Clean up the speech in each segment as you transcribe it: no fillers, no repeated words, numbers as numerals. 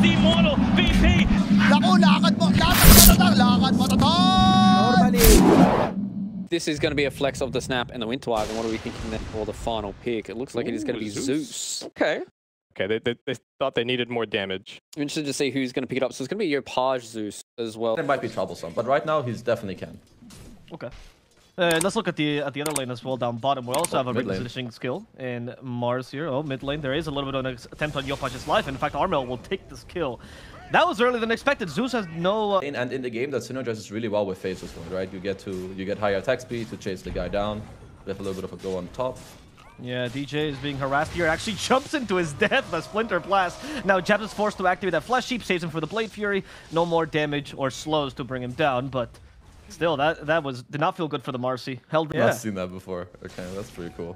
the Immortal VP. Naku, lakad mo tatang! This is going to be a flex of the snap and the Winter Wyvern. What are we thinking then for the final pick? It looks like it is going to be Zeus. Okay. Okay, they thought they needed more damage. I'm interested to see who's going to pick it up. So it's going to be your Page Zeus as well. It might be troublesome, but right now he's definitely can. Okay. Let's look at the other lane as well down bottom. We also have a repositioning skill in Mars here. Oh, mid lane. There is a little bit of an attempt on Yopage's life. In fact, Armel will take this kill. That was earlier than expected. Zeus has no... And in the game, that synergizes really well with phases, right? You get higher attack speed to chase the guy down. You have a little bit of a go on top. Yeah, DJ is being harassed here. Actually jumps into his death with a Splinter Blast. Now Jabs is forced to activate that Flesh Sheep, saves him for the Blade Fury. No more damage or slows to bring him down, but still, that did not feel good for the Marcy. Held. Yeah. I've seen that before. Okay, that's pretty cool.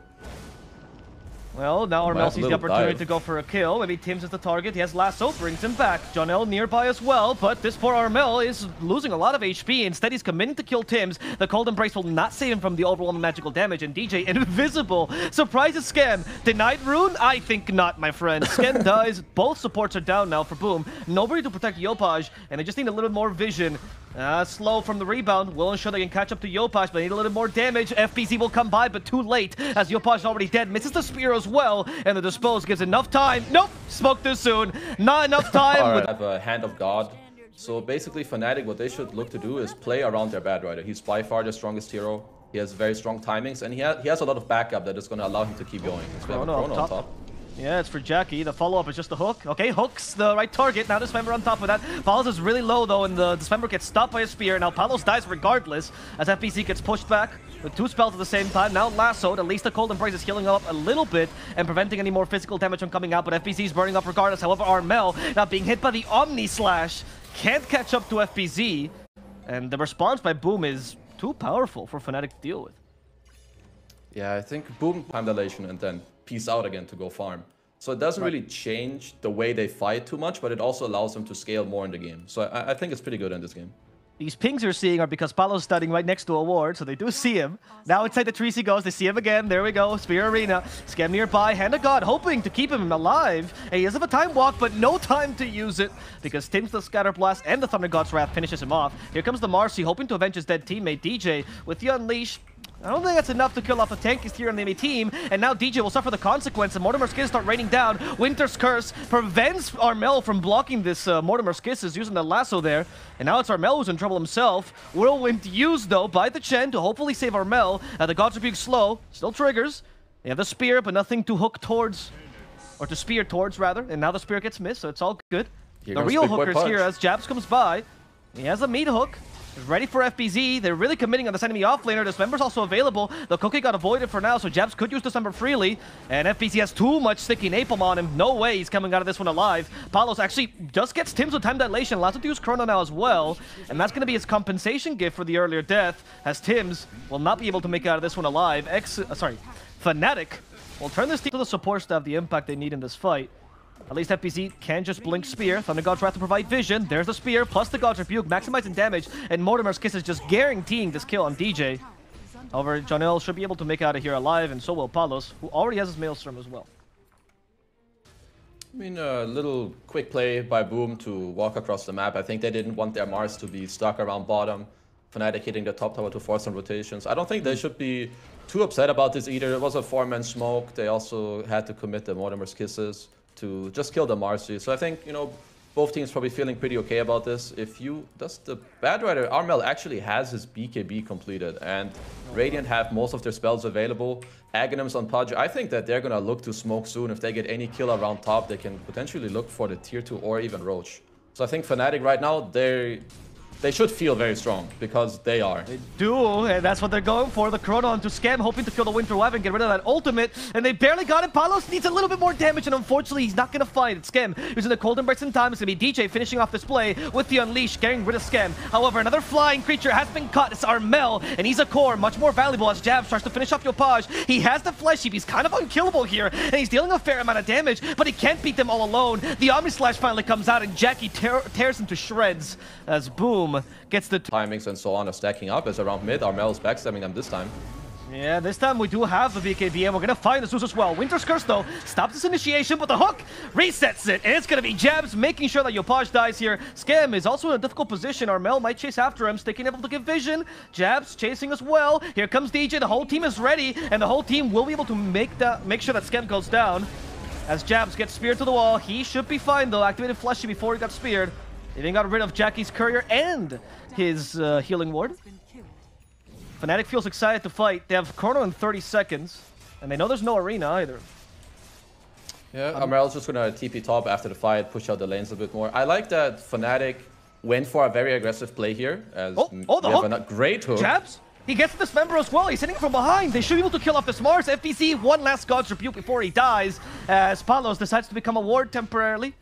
Well, now Armel sees the opportunity to go for a kill. Maybe Tim's is the target. He has Lasso, brings him back. Jonel nearby as well, but this poor Armel is losing a lot of HP. Instead, he's committing to kill Tim's. The Cold Embrace will not save him from the overwhelming magical damage, and DJ invisible. Surprises Scam. Denied rune? I think not, my friend. Scam dies. Both supports are down now for Boom. Nobody to protect Yopaj, and they just need a little more vision. Slow from the rebound. Will ensure they can catch up to Yopaj, but they need a little more damage. FPZ will come by, but too late, as Yopaj is already dead. Misses the spear as well, and the Dispose gives enough time. Nope! Spoke too soon. Not enough time. Alright, have a Hand of God. So basically, Fnatic, what they should look to do is play around their Bad Rider. He's by far their strongest hero. He has very strong timings, and he has a lot of backup that is going to allow him to keep going. So we have a Chrono on top. Yeah, it's for Jackie. The follow-up is just a hook. Okay, hook's the right target. Now Dismember on top of that. Palos is really low, though, and the Dismember gets stopped by a spear. Now Palos dies regardless, as FPC gets pushed back with two spells at the same time. Now lassoed. At least the Cold Embrace is healing up a little bit and preventing any more physical damage from coming out, but FPC is burning up regardless. However, Armel, now being hit by the Omni Slash, can't catch up to FPZ, and the response by Boom is too powerful for Fnatic to deal with. Yeah, I think Boom time dilation and then peace out again to go farm. So it doesn't really change the way they fight too much, but it also allows them to scale more in the game. So I think it's pretty good in this game. These pings you're seeing are because Paolo's standing right next to a ward, so they do see him. Now inside the trees he goes, they see him again. There we go, Spear Arena. Scam nearby, Hand of God, hoping to keep him alive. And he does have a time walk, but no time to use it, because Tim's the Scatter Blast and the Thunder God's Wrath finishes him off. Here comes the Marcy, hoping to avenge his dead teammate DJ with the Unleash. I don't think that's enough to kill off the tankiest here on the enemy team, and now DJ will suffer the consequence, and Mortimer's Kisses start raining down. Winter's Curse prevents Armel from blocking this Mortimer's Kisses using the lasso there, and now it's Armel who's in trouble himself. Whirlwind used, though, by the Chen to hopefully save Armel. The God's Rebuke slow, still triggers. They have the Spear, but nothing to hook towards, or to spear towards, rather, and now the Spear gets missed, so it's all good. The real hooker's here as Jabs comes by. He has a meat hook. Ready for FBZ. They're really committing on this enemy offlaner. Dismember's also available. The cookie got avoided for now, so Jabs could use Dismember freely. And FBZ has too much sticky napalm on him. No way he's coming out of this one alive. Palos actually just gets Tim's with time dilation. Allows him to use Chrono now as well. And that's going to be his compensation gift for the earlier death, as Tim's will not be able to make it out of this one alive. Fnatic will turn this team to the support staff the impact they need in this fight. At least FPZ can just blink Spear. Thunder God's Wrath to provide vision. There's the Spear, plus the God's Rebuke, maximizing damage, and Mortimer's Kiss is just guaranteeing this kill on DJ. However, Jonel should be able to make it out of here alive, and so will Palos, who already has his Maelstrom as well. I mean, a little quick play by Boom to walk across the map. I think they didn't want their Mars to be stuck around bottom. Fnatic hitting the top tower to force some rotations. I don't think they should be too upset about this either. It was a 4-man smoke. They also had to commit the Mortimer's Kisses to just kill the Marcy. So I think, you know, both teams probably feeling pretty okay about this. Does the Bad Rider, Armel actually has his BKB completed, and Radiant have most of their spells available. Aghanim's on Pudge. I think that they're gonna look to smoke soon. If they get any kill around top, they can potentially look for the tier 2 or even Roach. So I think Fnatic right now, they should feel very strong, because they are. They do, and that's what they're going for. The Chrono onto Scam, hoping to kill the Winter Wyvern, get rid of that ultimate, and they barely got it. Palos needs a little bit more damage, and unfortunately, he's not going to fight. It's Scam using the Cold Embrace in time. It's going to be DJ finishing off this play with the Unleash, getting rid of Scam. However, another flying creature has been caught. It's Armel, and he's a core, much more valuable as Jabs tries to finish off Yopaj. He has the Flesh Sheep. He's kind of unkillable here, and he's dealing a fair amount of damage, but he can't beat them all alone. The Omni Slash finally comes out, and Jackie tears him to shreds as Boom gets the timings and so on are stacking up as around mid. Armel's backstabbing them this time. Yeah, this time we do have the BKB, and we're going to find the Zeus as well. Winter's Curse, though, stops this initiation, but the hook resets it, and it's going to be Jabs making sure that Yopaj dies here. Scam is also in a difficult position. Armel might chase after him, sticking able to give vision. Jabs chasing as well. Here comes DJ. The whole team is ready, and the whole team will be able to make sure that Scam goes down. As Jabs gets speared to the wall, he should be fine, though. Activated Fleshy before he got speared. They even got rid of Jackie's courier and his healing ward. Fnatic feels excited to fight. They have Chrono in 30 seconds, and they know there's no arena either. Yeah, Amarel's just gonna TP top after the fight, push out the lanes a bit more. I like that Fnatic went for a very aggressive play here. As the hook! A great hook. Jabs? He gets this member as well. He's hitting from behind. They should be able to kill off this Mars. FPC, one last God's Rebuke before he dies, as Palos decides to become a ward temporarily.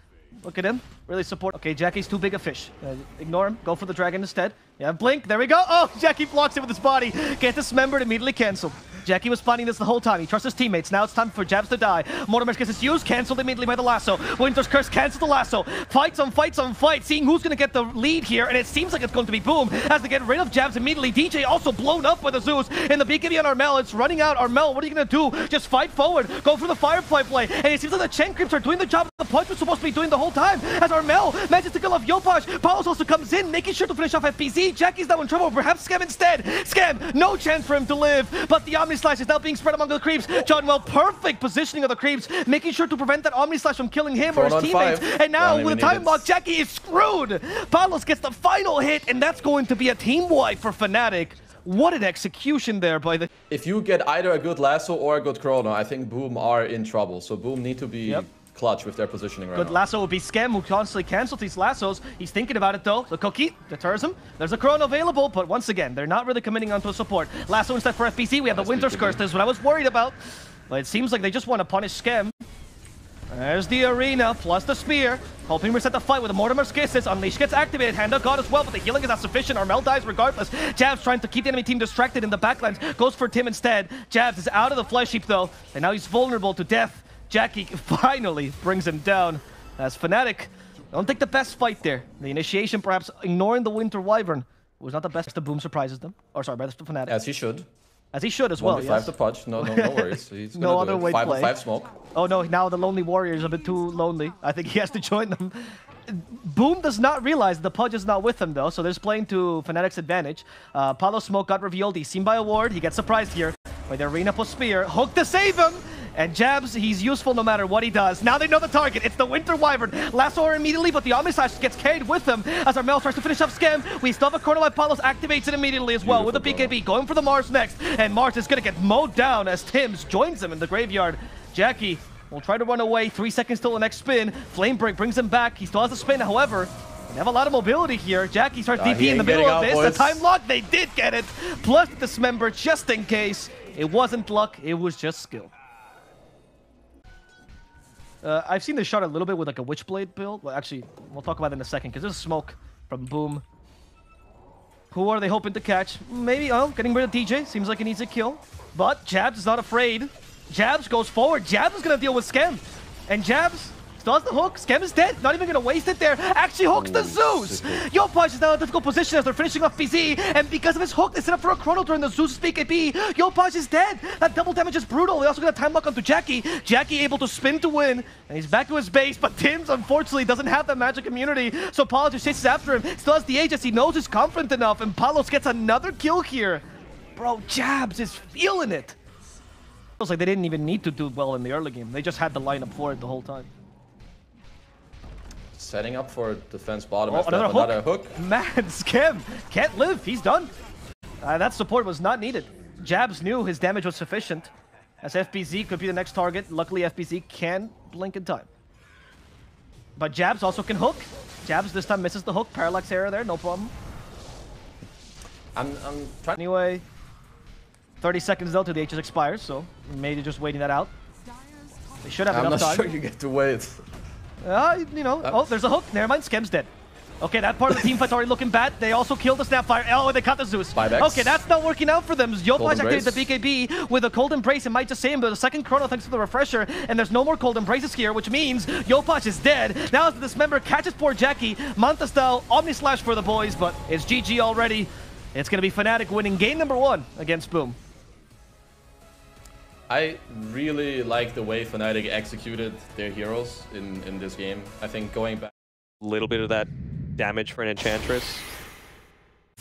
Look at him. Really support. Okay, Jackie's too big a fish. Ignore him. Go for the dragon instead. Yeah, blink. There we go. Oh, Jackie blocks it with his body. Get dismembered, immediately canceled. Jackie was planning this the whole time. He trusts his teammates. Now it's time for Jabs to die. Mortimer's gets his use. Cancelled immediately by the lasso. Winter's Curse cancels the lasso. Fights on fights on fights. Seeing who's going to get the lead here. And it seems like it's going to be Boom. As they get rid of Jabs immediately. DJ also blown up with the Zeus. In the BKB on Armel. It's running out. Armel, what are you going to do? Just fight forward. Go for the Firefly play. And it seems like the Chen creeps are doing the job the Punch was supposed to be doing the whole time. As Armel manages to kill off Yopaj. Palos also comes in, making sure to finish off FPZ. Jackie's now in trouble. Perhaps Scam instead. Scam, no chance for him to live. But the Omni Slash is now being spread among the creeps. John Well, perfect positioning of the creeps, making sure to prevent that Omni Slash from killing him or his teammates. And now with a time lock, Jackie is screwed. Palos gets the final hit, and that's going to be a team wipe for Fnatic. What an execution there by the... If you get either a good lasso or a good chrono, I think Boom are in trouble. So Boom need to be clutch with their positioning right now. Good lasso would be Scam, who constantly cancels these lassos. He's thinking about it though. The cookie deters him. There's a chrono available, but once again, they're not really committing onto a support. Lasso instead for FPC. We have the Winter's Curse. This is what I was worried about. But it seems like they just want to punish Scam. There's the arena, plus the spear. Helping reset the fight with the Mortimer's Kisses. Unleash gets activated. Hand of God as well, but the healing is not sufficient. Armel dies regardless. Jabs trying to keep the enemy team distracted in the backlines. Goes for Tim instead. Jabs is out of the flesh heap though, and now he's vulnerable to death. Jackie finally brings him down. As Fnatic don't take the best fight there. The initiation perhaps ignoring the Winter Wyvern was not the best. The Boom surprises them. Or sorry, by the Fnatic. As he should. As he should as well, 1v5 to punch. No worries. He's no other way to play. 5v5 smoke. Oh no, now the Lonely Warrior is a bit too lonely. I think he has to join them. Boom does not realize the Pudge is not with him though, so they're playing to Fnatic's advantage. Palos smoke got revealed. He's seen by a ward. He gets surprised here by the arena plus spear. Hook to save him! And Jabs, he's useful no matter what he does. Now they know the target. It's the Winter Wyvern. Lasso her immediately, but the Omni Slash gets carried with him as Armel tries to finish up Scam. We still have a Chrono Life. Palos activates it immediately as well with the BKB. Going for the Mars next. And Mars is going to get mowed down as Tims joins him in the graveyard. Jackie will try to run away. 3 seconds till the next spin. Flame Break brings him back. He still has the spin, however. They have a lot of mobility here. Jackie starts DP in the middle of this. Boys. The time lock, they did get it. Plus dismember just in case. It wasn't luck, it was just skill. I've seen this shot a little bit with like a Witchblade build. Well, actually, we'll talk about it in a second because there's smoke from Boom. Who are they hoping to catch? Maybe, getting rid of DJ. Seems like he needs a kill. But Jabs is not afraid. Jabs goes forward. Jabs is going to deal with Scam. And Jabs still has the hook. Scam is dead. Not even going to waste it there. Actually hooks the Zeus. Yopaj is now in a difficult position as they're finishing off PZ. And because of his hook, they set up for a chrono during the Zeus BKB. Yopaj is dead. That double damage is brutal. They also got a time lock onto Jackie. Jackie able to spin to win. And he's back to his base. But Tims, unfortunately, doesn't have that magic immunity. So Palos just chases after him. Still has the Aegis. He knows he's confident enough. And Palos gets another kill here. Bro, Jabs is feeling it. Feels like they didn't even need to do well in the early game. They just had the lineup for it the whole time. Setting up for defense bottom. Another hook. Man, Scam can't live. He's done. That support was not needed. Jabs knew his damage was sufficient, as FPZ could be the next target. Luckily, FPZ can blink in time. But Jabs also can hook. Jabs this time misses the hook. Parallax error there, no problem. I'm trying. Anyway, 30 seconds though till the H's expires, so maybe just waiting that out. They should have enough time. I'm not sure you get to wait. You know, oh, there's a hook. Never mind, Scam's dead. Okay, that part of the team fight's already looking bad. They also killed the Snapfire. Oh, they caught the Zeus. Okay, that's not working out for them. Yopaj activated the BKB with a Cold Embrace. It might just save him, but the second Chrono thanks to the refresher, and there's no more Cold Embraces here, which means Yopaj is dead. Now as the Dismember catches poor Jackie, Manta style, Omni Slash for the boys, but it's GG already. It's going to be Fnatic winning game number 1 against Boom. I really like the way Fnatic executed their heroes in this game. I think going back A little bit of that damage for an Enchantress.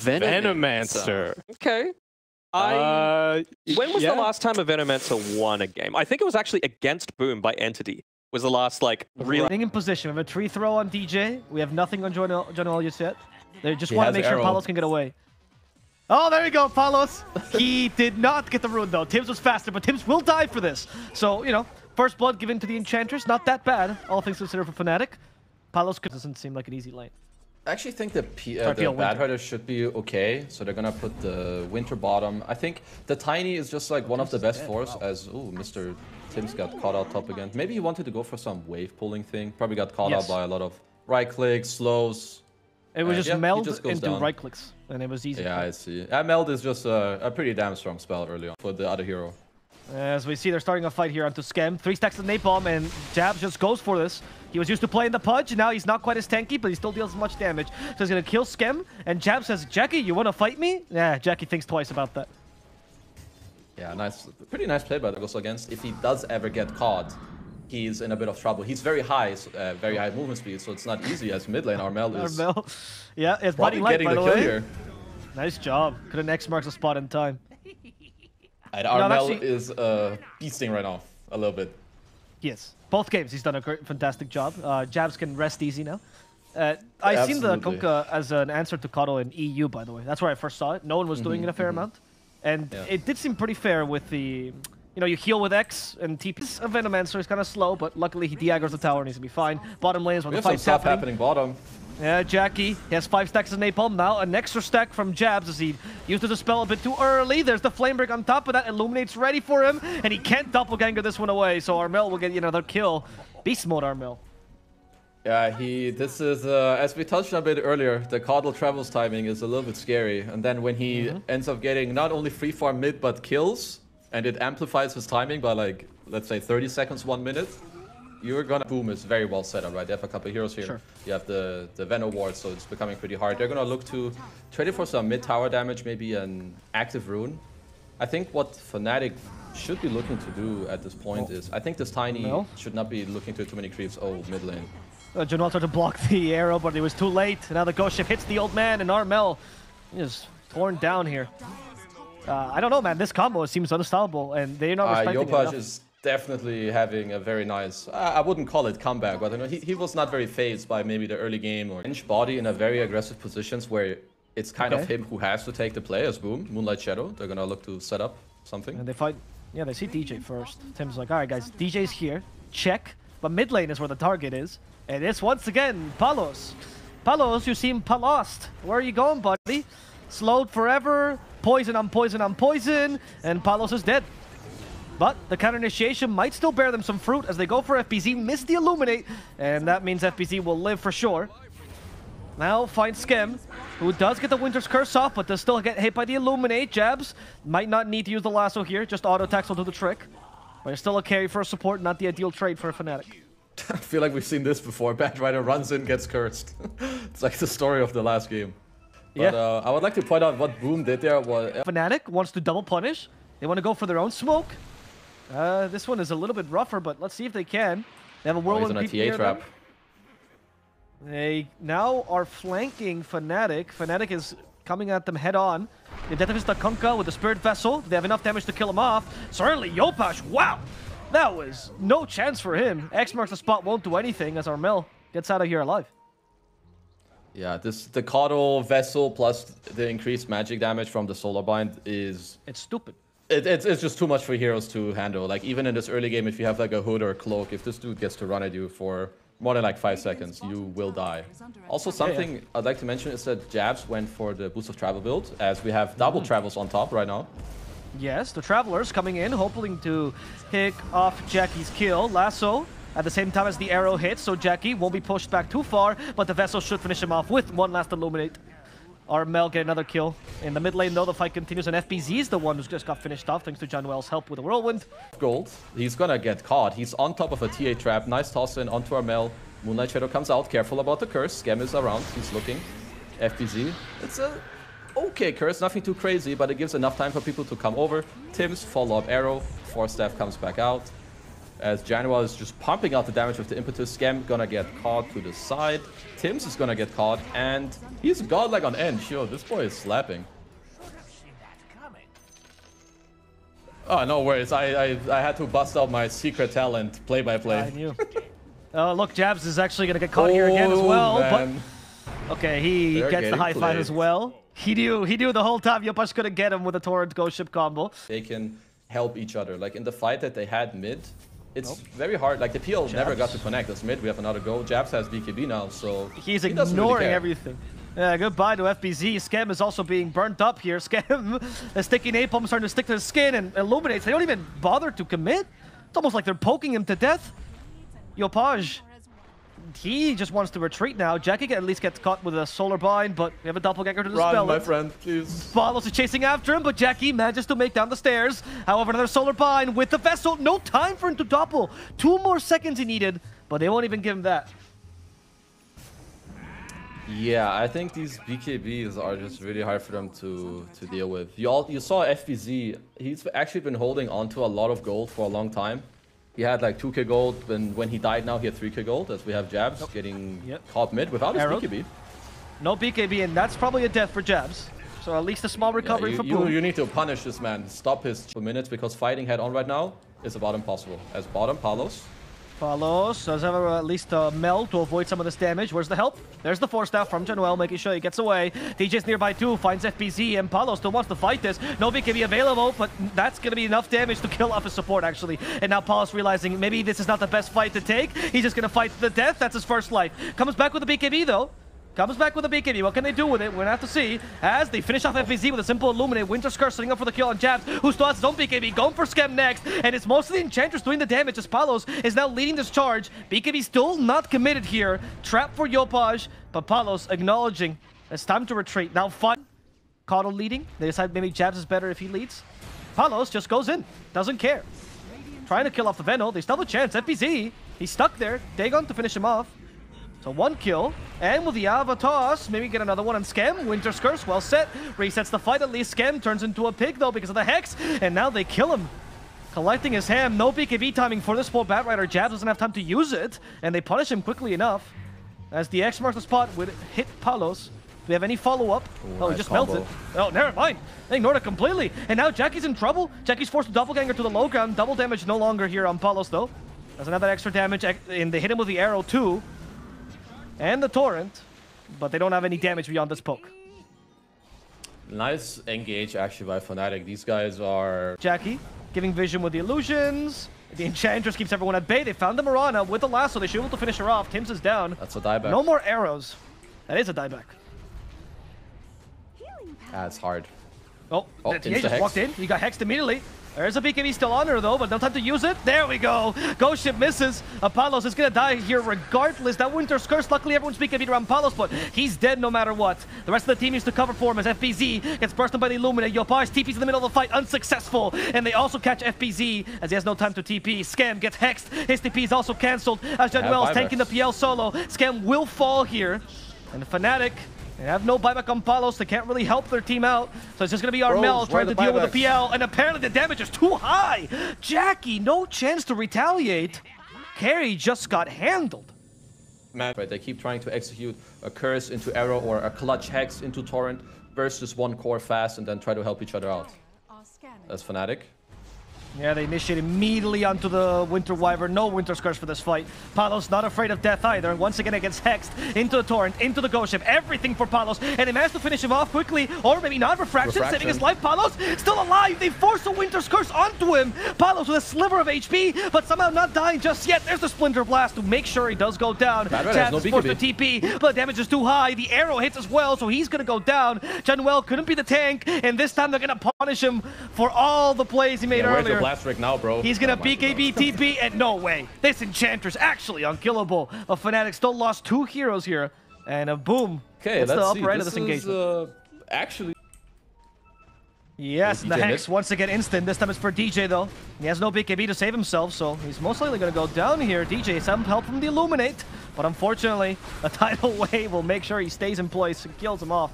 Venomancer. Okay. When was the last time a Venomancer won a game? I think it was actually against Boom by Entity. Was the last, like, really... Getting in position. We have a tree throw on DJ. We have nothing on John Elias yet. They just want to make sure Palos can get away. Oh, there you go, Palos. He did not get the rune, though. Tibbs was faster, but Tibbs will die for this. So, you know, first blood given to the Enchantress. Not that bad, all things considered for Fnatic. Palos doesn't seem like an easy lane. I actually think the Bad Riders should be okay, so they're gonna put the Winter bottom. I think the Tiny is just like one of the best fours as... Ooh, Mr. Tim's got caught out top again. Maybe he wanted to go for some wave pulling thing. Probably got caught out by a lot of right clicks, slows. It was just meld into right clicks, and it was easy. Yeah, I see. Meld is just a pretty damn strong spell early on for the other hero. As we see, they're starting a fight here onto Skem. 3 stacks of Napalm, and Jabs just goes for this. He was used to playing the Pudge, and now he's not quite as tanky, but he still deals much damage. So he's going to kill Skem, and Jabs says, Jackie, you want to fight me? Yeah, Jackie thinks twice about that. Yeah, nice. Pretty nice play by the Goes Against. If he does ever get caught, he's in a bit of trouble. He's very high movement speed, so it's not easy as mid lane. Armel is... Armel. Yeah, it's Buddy Light, getting by the the kill way. here. Nice job. Couldn't X marks the spot in time. And Armel is beasting right now, a little bit. Yes. Both games, he's done a fantastic job. Jabs can rest easy now. I've seen the Kunkka as an answer to Kodo in EU, by the way. That's where I first saw it. No one was doing it a fair amount. And it did seem pretty fair with the... You know, you heal with X and TP. A Venomancer is kind of slow, but luckily he de-aggroes the tower and he's going to be fine. Bottom lane is where the fight's happening. Bottom. Yeah, Jackie, he has 5 stacks of Napalm now. An extra stack from Jabs as he used the spell a bit too early. There's the Flame Break on top of that. Illuminate's ready for him, and he can't doppelganger this one away. So Armel will get another kill. Beast mode Armel. Yeah, this is, as we touched on a bit earlier, the Caudal Travels timing is a little bit scary. And then when he ends up getting not only free farm mid, but kills, and it amplifies his timing by like, let's say 30 seconds, 1 minute, you're gonna... Boom is very well set up, right? They have a couple of heroes here. Sure. You have the Veno ward, so it's becoming pretty hard. They're gonna look to trade it for some mid-tower damage, maybe an active rune. I think what Fnatic should be looking to do at this point is... I think this Tiny should not be looking to too many creeps. Oh, mid lane. Junwell tried to block the arrow, but it was too late. Now the Ghost Shift hits the old man, and Armel is torn down here. I don't know, man. This combo seems unstoppable, and they're not respecting it enough. Is definitely having a very nice... I wouldn't call it comeback, but you know, he was not very phased by maybe the early game or inch body in a very aggressive positions where it's kind of him who has to take the play as Boom. Moonlight Shadow. They're gonna look to set up something. And they fight... Yeah, they see DJ first. Tim's like, all right, guys, DJ's here. Check. But mid lane is where the target is. And it's once again Palos. Palos, you seem lost. Where are you going, buddy? Slowed forever. Poison on poison on poison. And Palos is dead. But the counter initiation might still bear them some fruit as they go for FBZ. Miss the Illuminate. And that means FBZ will live for sure. Now finds Skem, who does get the Winter's Curse off, but does still get hit by the Illuminate. Jabs might not need to use the lasso here. Just auto attacks will do the trick. But it's still a carry for a support, not the ideal trade for a Fnatic. I feel like we've seen this before. Bad Rider runs in, gets cursed. It's like the story of the last game. But I would like to point out what Boom did there was... Fnatic wants to double punish. They want to go for their own smoke. This one is a little bit rougher, but let's see if they can. They have a whirlwind he's on a TA trap. They now are flanking Fnatic. Fnatic is coming at them head on. The Death of his Kunkka with the Spirit Vessel. They have enough damage to kill him off. Certainly, Yopash, wow! That was no chance for him. X marks the spot, won't do anything as Armel gets out of here alive. Yeah, the Caudal Vessel plus the increased magic damage from the Solar Bind is... It's stupid. It's just too much for heroes to handle. Like, even in this early game, if you have like a hood or a cloak, if this dude gets to run at you for more than like 5 seconds, you will die. Also, something I'd like to mention is that Jabs went for the Boost of Travel build, as we have double travels on top right now. Yes, the Travelers coming in, hoping to pick off Jackie's kill. Lasso at the same time as the arrow hits, so Jackie won't be pushed back too far, but the Vessel should finish him off with one last Illuminate. Armel get another kill. In the mid lane, though, the fight continues, and FBZ is the one who's just got finished off, thanks to Junwell's help with the Whirlwind. Gold. He's gonna get caught. He's on top of a TA trap. Nice toss in onto Armel. Moonlight Shadow comes out. Careful about the curse. Skem is around. He's looking. FBZ. It's a okay curse, nothing too crazy, but it gives enough time for people to come over. Tim's follow-up arrow, Force Staff comes back out. As Januar is just pumping out the damage with the impetus. Scam gonna get caught to the side. Tim's is gonna get caught, and he's godlike on end. Sure, this boy is slapping. Oh, no worries. I had to bust out my secret talent play-by-play. I knew. Look, Jabs is actually gonna get caught here again as well. Man. But okay, he gets the high five as well. He knew the whole time Yopash couldn't get him with a Torrent Ghost Ship combo. They can help each other. Like in the fight that they had mid, it's very hard. Like the PL never got to connect. As mid, we have another go. Jabs has BKB now, so he's ignoring everything. Yeah, goodbye to FBZ. Scam is also being burnt up here. Scam is sticking napalm, starting to stick to his skin and illuminates. They don't even bother to commit. It's almost like they're poking him to death. Yopaj, he just wants to retreat now. Jackie at least gets caught with a solar bind, but we have a doppelganger to dispel Run, my it. friend, please. Palos is chasing after him, but Jackie manages to make down the stairs. However, another solar bind with the vessel. No time for him to doppel. 2 more seconds he needed, but they won't even give him that. Yeah, I think these BKBs are just really hard for them to deal with. You saw FBZ. He's actually been holding on to a lot of gold for a long time. He had like 2k gold when he died. Now he had 3k gold. As we have Jabs getting caught mid without his BKB. No BKB, and that's probably a death for Jabs. So at least a small recovery for Boom. You need to punish this man. Stop his 2 minutes, because fighting head on right now is about impossible. As bottom, Palos. Palos does have at least a meld to avoid some of this damage. Where's the help? There's the Force Staff from Januel, making sure he gets away. DJ's nearby too, finds FBZ, and Palos still wants to fight this. No BKB available, but that's going to be enough damage to kill off his support, actually. And now Palos realizing maybe this is not the best fight to take. He's just going to fight to the death. That's his first life. Comes back with a BKB, though. Comes back with a BKB. What can they do with it? We're gonna have to see. As they finish off FBZ with a simple Illuminate. Winter's Curse setting up for the kill on Jabs, who still has his own BKB. Going for Scam next. And it's mostly the Enchantress doing the damage as Palos is now leading this charge. BKB still not committed here. Trap for Yopaj, but Palos acknowledging it's time to retreat. Now fun. Coddle leading. They decide maybe Jabs is better if he leads. Palos just goes in. Doesn't care. Trying to kill off the Veno. They still have a chance. FBZ. He's stuck there. Dagon to finish him off. So 1 kill, and with the Ava toss, maybe get another one on Scam. Winter's Curse, well set. Resets the fight at least. Scam turns into a pig though because of the Hex, and now they kill him. Collecting his ham, no BKB timing for this poor Batrider. Jabs doesn't have time to use it, and they punish him quickly enough. As the X marks the spot would hit Palos. Do we have any follow-up? Oh, he just melted. Oh, never mind. They ignored it completely. And now Jackie's in trouble. Jackie's forced to doppelganger to the low ground. Double damage no longer here on Palos though. Doesn't have that extra damage, and they hit him with the arrow too. And the Torrent, but they don't have any damage beyond this poke. Nice engage actually by Fnatic. These guys are... Jackie giving vision with the illusions. The Enchantress keeps everyone at bay. They found the Mirana with the lasso. They should be able to finish her off. Tim's is down. That's a dieback. No more arrows. That is a dieback. That's hard. Oh, the TA just walked in. He got hexed immediately. There's a BKB still on her though, but no time to use it. There we go. Ghost Ship misses. Palos is gonna die here regardless. That Winter's Curse, luckily everyone's BKB'd around Palos, but he's dead no matter what. The rest of the team needs to cover for him as FBZ gets burst by the Illuminate. Yopaj TP's in the middle of the fight, unsuccessful. And they also catch FBZ as he has no time to TP. Scam gets hexed. His TP is also cancelled as Januel is tanking the PL solo. Scam will fall here. And Fnatic, they have no buyback on Palos. They can't really help their team out. So it's just going to be Armel trying to deal with the PL. And apparently the damage is too high. Jackie, no chance to retaliate. Carry just got handled. Right, they keep trying to execute a curse into arrow or a clutch hex into torrent versus one core fast and then try to help each other out. That's Fnatic. Yeah, they initiate immediately onto the Winter Wyvern. No Winter's Curse for this fight. Palos not afraid of death either. Once again, it gets hexed into the Torrent, into the Ghost Ship. Everything for Palos. And they manage to finish him off quickly. Or maybe not. Refraction, saving his life. Palos still alive. They force a Winter's Curse onto him. Palos with a sliver of HP, but somehow not dying just yet. There's the Splinter Blast to make sure he does go down. Jabs is forced to TP, but the damage is too high. The arrow hits as well, so he's going to go down. Januel couldn't be the tank, and this time they're going to punish him for all the plays he made earlier. Blast Rick now, bro. He's gonna BKB TP, and no way. This Enchantress actually unkillable. A Fnatic still lost 2 heroes here, and a boom. Okay, that's the upper end of this this engagement. Actually. Yes, the Hex once again instant. This time it's for DJ though. He has no BKB to save himself, so he's most likely gonna go down here. DJ, some help from the Illuminate, but unfortunately, a tidal wave will make sure he stays in place and kills him off.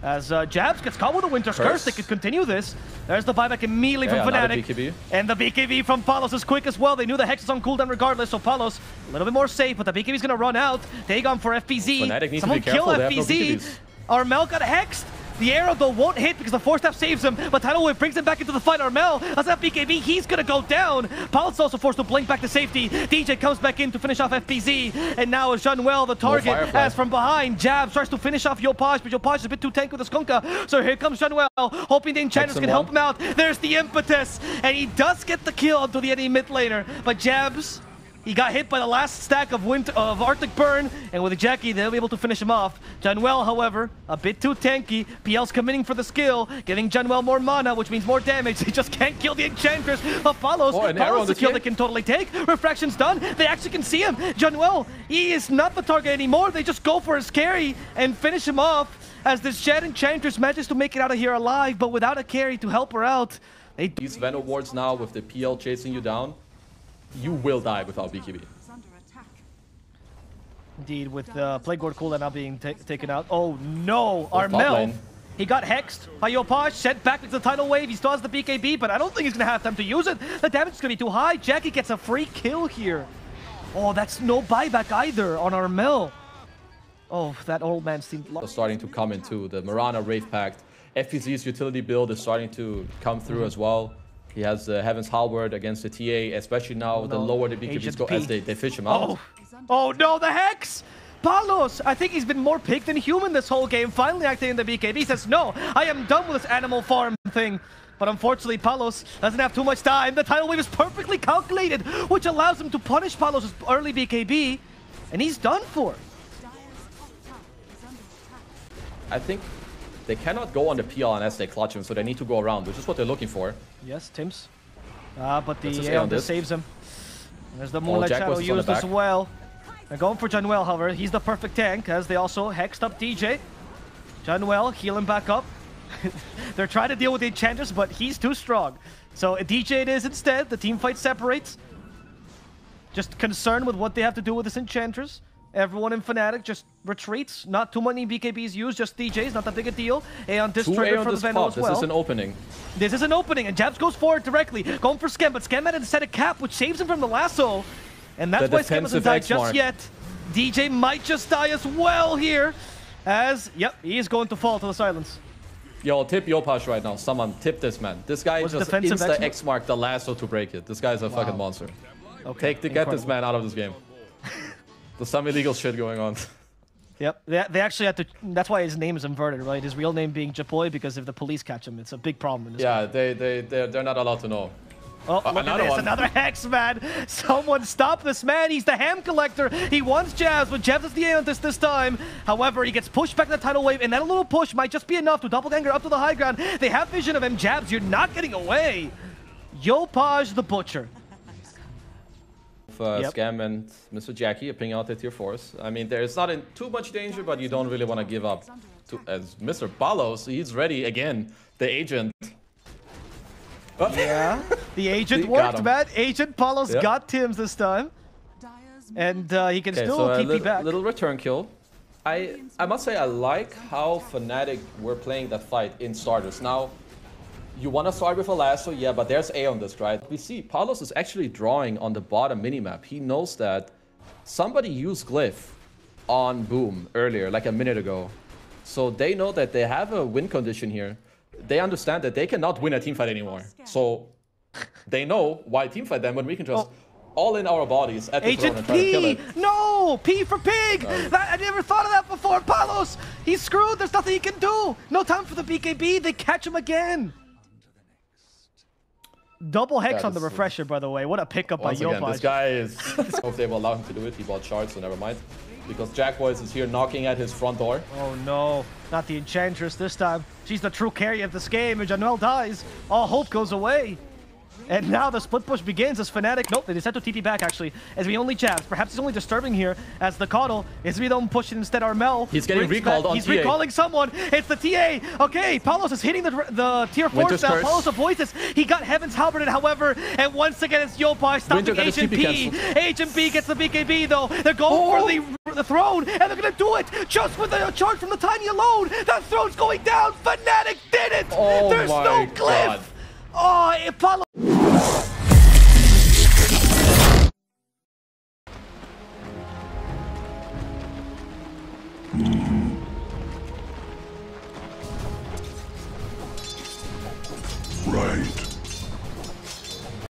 As Jabs gets caught with a Winter's Curse, they could continue this. There's the buyback immediately from Fnatic. BKB. And the BKB from Palos is quick as well. They knew the Hex is on cooldown regardless, so Palos a little bit more safe, but the BKB is going to run out. Dagon for FPZ. Fnatic needs Someone to be careful. kill They have no FPZ. BKBs. Armel got hexed. The arrow, though, won't hit because the Force Staff saves him, but Tidal Wave brings him back into the fight. Armel has that BKB, he's gonna go down. Paul's also forced to blink back to safety. DJ comes back in to finish off FPZ, and now is Junwell the target, as from behind, Jab tries to finish off Yopaj, but Yopaj is a bit too tanky with the Skunka, so here comes Junwell, hoping the Enchanters can help him out. There's the impetus, and he does get the kill onto the enemy mid laner, but Jabs, he got hit by the last stack of Arctic Burn, and with Jackie, they'll be able to finish him off. Junwell, however, a bit too tanky. PL's committing for the skill, giving Junwell more mana, which means more damage. They just can't kill the Enchantress. But Palos the kill they can totally take. Refraction's done. They actually can see him. Junwell, he is not the target anymore. They just go for his carry and finish him off, as this Shed Enchantress manages to make it out of here alive, but without a carry to help her out. These Venom wards now, with the PL chasing you down, you will die without BKB. Indeed, with the Plague Ward cooldown now being taken out. Oh no, Armel! He got hexed by Yopaj, sent back to the Tidal Wave. He still has the BKB, but I don't think he's going to have time to use it. The damage is going to be too high. Jackie gets a free kill here. Oh, that's no buyback either on Armel. Oh, that old man seemed... Starting to come into the Mirana Wraith Pact. FPZ's utility build is starting to come through as well. He has the Heaven's Halberd against the TA, especially now the lower the BKBs go as they fish him out. Oh no, the Hex! Palos, I think he's been more pig than human this whole game, finally activating the BKB. He says, no, I am done with this animal farm thing. But unfortunately, Palos doesn't have too much time. The Tidal Wave is perfectly calculated, which allows him to punish Palos' early BKB, and he's done for. I think they cannot go on the PL unless they clutch him, so they need to go around, which is what they're looking for. Yes, Tims. But the Aeon just saves him. There's the Moonlight Shadow used as well. They're going for Junwell, however. He's the perfect tank, as they also hexed up DJ. Junwell, heal him back up. They're trying to deal with the Enchanters, but he's too strong. So DJ it is instead. The team fight separates. Just concerned with what they have to do with this Enchantress. Everyone in Fnatic just retreats. Not too many BKBs used, just DJs. Not that big a deal. Aeon distriggered for the Venom as well. This is an opening. This is an opening, and Jabs goes forward directly. Going for Skem, but Skem had to set a cap, which saves him from the lasso. And that's why Skem hasn't died just yet. DJ might just die as well here. As, yep, he is going to fall to the silence. Yo, tip Yopaj right now. Someone tip this man. This guy just insta-X-marked the lasso to break it. This guy's a fucking monster. Okay, get this man out of this game. There's some illegal shit going on. Yep, they actually had to... That's why his name is inverted, right? His real name being Japoy, because if the police catch him, it's a big problem in this game. They're not allowed to know. Oh, look at this, another Hex, man. Someone stop this man. He's the Ham Collector. He wants Jabs, but Jabs is the Aeon this time. However, he gets pushed back to the Tidal Wave, and that little push might just be enough to doppelganger up to the high ground. They have vision of him. Jabs, you're not getting away. Yopaj the Butcher. Scam and Mr. Jackie appearing out at your force. I mean, there's not in too much danger, but you don't really want to give up. As Mr. Palos, he's ready again. The agent. Yeah, the agent worked, man. Agent Palos got Tims this time. And he can still TP back. Little return kill. I must say I like how Fnatic were playing that fight in starters. Now, you want to start with a lasso, yeah, but there's A on this, right? We see Palos is actually drawing on the bottom minimap. He knows that somebody used Glyph on Boom earlier, like a minute ago. So they know that they have a win condition here. They understand that they cannot win a teamfight anymore. So they know why teamfight them when we can just all in our bodies at the throne and try to kill it. No! P for pig! I never thought of that before. Palos, he's screwed. There's nothing he can do. No time for the BKB. They catch him again. Double Hex on the refresher, by the way. What a pickup by Yopaj. This guy is... if they will allow him to do it, he bought shards, so never mind. Because Jack Boys is here knocking at his front door. Oh no, not the Enchantress this time. She's the true carry of this game, and Janelle dies. All hope goes away. And now the split push begins as Fnatic, nope, they decide to TP back actually, as we only jabs. Perhaps he's only disturbing here as the Coddle, as we don't push it instead Armel. He's getting recalled on He's TA. recalling someone, it's the TA. Okay, Palos is hitting the tier 4 Winter's now, curse. Palos avoids this. He got Heaven's Halberd, however, and once again it's Yopar stopping Winter got his Agent TP P. cancelled. Agent P gets the BKB though. They're going for the throne, and they're gonna do it just with the charge from the Tiny alone. That throne's going down. Fnatic did it. Oh There's my no God. cliff. Oh, it Palos. Right.